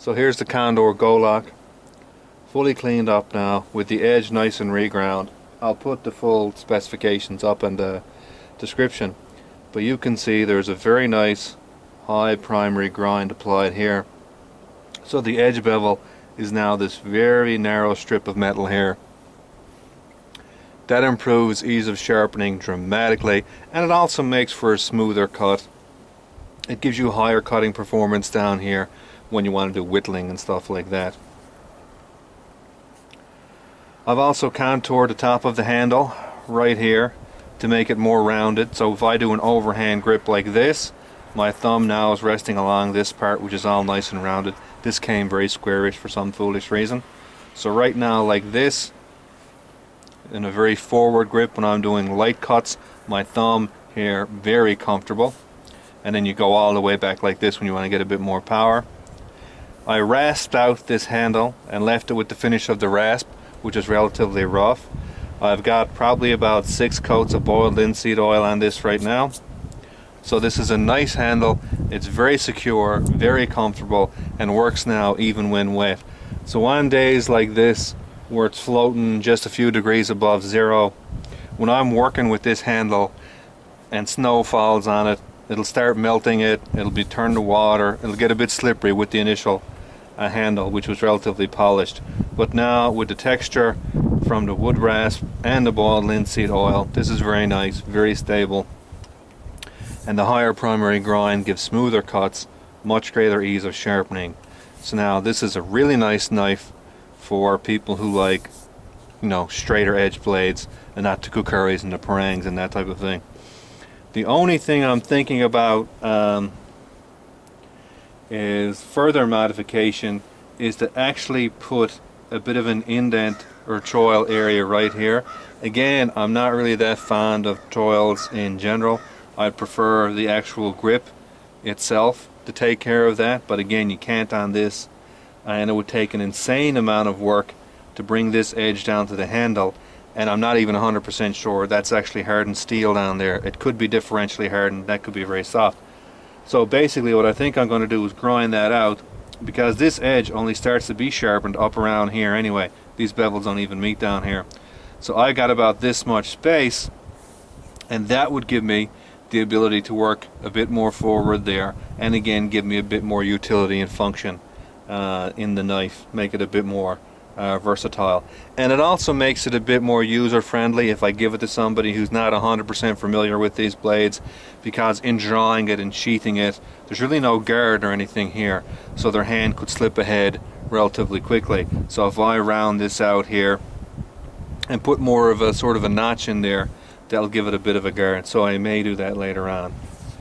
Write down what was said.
So here's the Condor Golok, fully cleaned up now with the edge nice and reground. I'll put the full specifications up in the description, but you can see there's a very nice high primary grind applied here. So the edge bevel is now this very narrow strip of metal here. That improves ease of sharpening dramatically, and it also makes for a smoother cut. It gives you higher cutting performance down here when you want to do whittling and stuff like that. I've also contoured the top of the handle right here to make it more rounded. So if I do an overhand grip like this, my thumb now is resting along this part, which is all nice and rounded. This came very squarish for some foolish reason. So right now, like this, in a very forward grip when I'm doing light cuts, my thumb here very comfortable. And then you go all the way back like this when you want to get a bit more power. I rasped out this handle and left it with the finish of the rasp, which is relatively rough. I've got probably about 6 coats of boiled linseed oil on this right now. So this is a nice handle. It's very secure, very comfortable, and works now even when wet. So on days like this where it's floating just a few degrees above zero, when I'm working with this handle and snow falls on it, it'll start melting it, it'll be turned to water, it'll get a bit slippery with the initial handle, which was relatively polished. But now with the texture from the wood rasp and the boiled linseed oil, this is very nice, very stable. And the higher primary grind gives smoother cuts, much greater ease of sharpening. So now this is a really nice knife for people who like, you know, straighter edge blades and not the kukuris and the parangs and that type of thing. The only thing I'm thinking about is further modification, is to actually put a bit of an indent or choil area right here. Again, I'm not really that fond of choils in general. I prefer the actual grip itself to take care of that, but again, you can't on this, and it would take an insane amount of work to bring this edge down to the handle, and I'm not even 100% sure that's actually hardened steel down there. It could be differentially hardened, that could be very soft. So basically what I think I'm going to do is grind that out, because this edge only starts to be sharpened up around here anyway. These bevels don't even meet down here. So I got about this much space, and that would give me the ability to work a bit more forward there, and again give me a bit more utility and function in the knife, make it a bit more versatile. And it also makes it a bit more user friendly if I give it to somebody who's not 100% familiar with these blades, because in drawing it and sheathing it, there's really no guard or anything here, so their hand could slip ahead relatively quickly. So if I round this out here and put more of a sort of a notch in there, that'll give it a bit of a guard. So I may do that later on.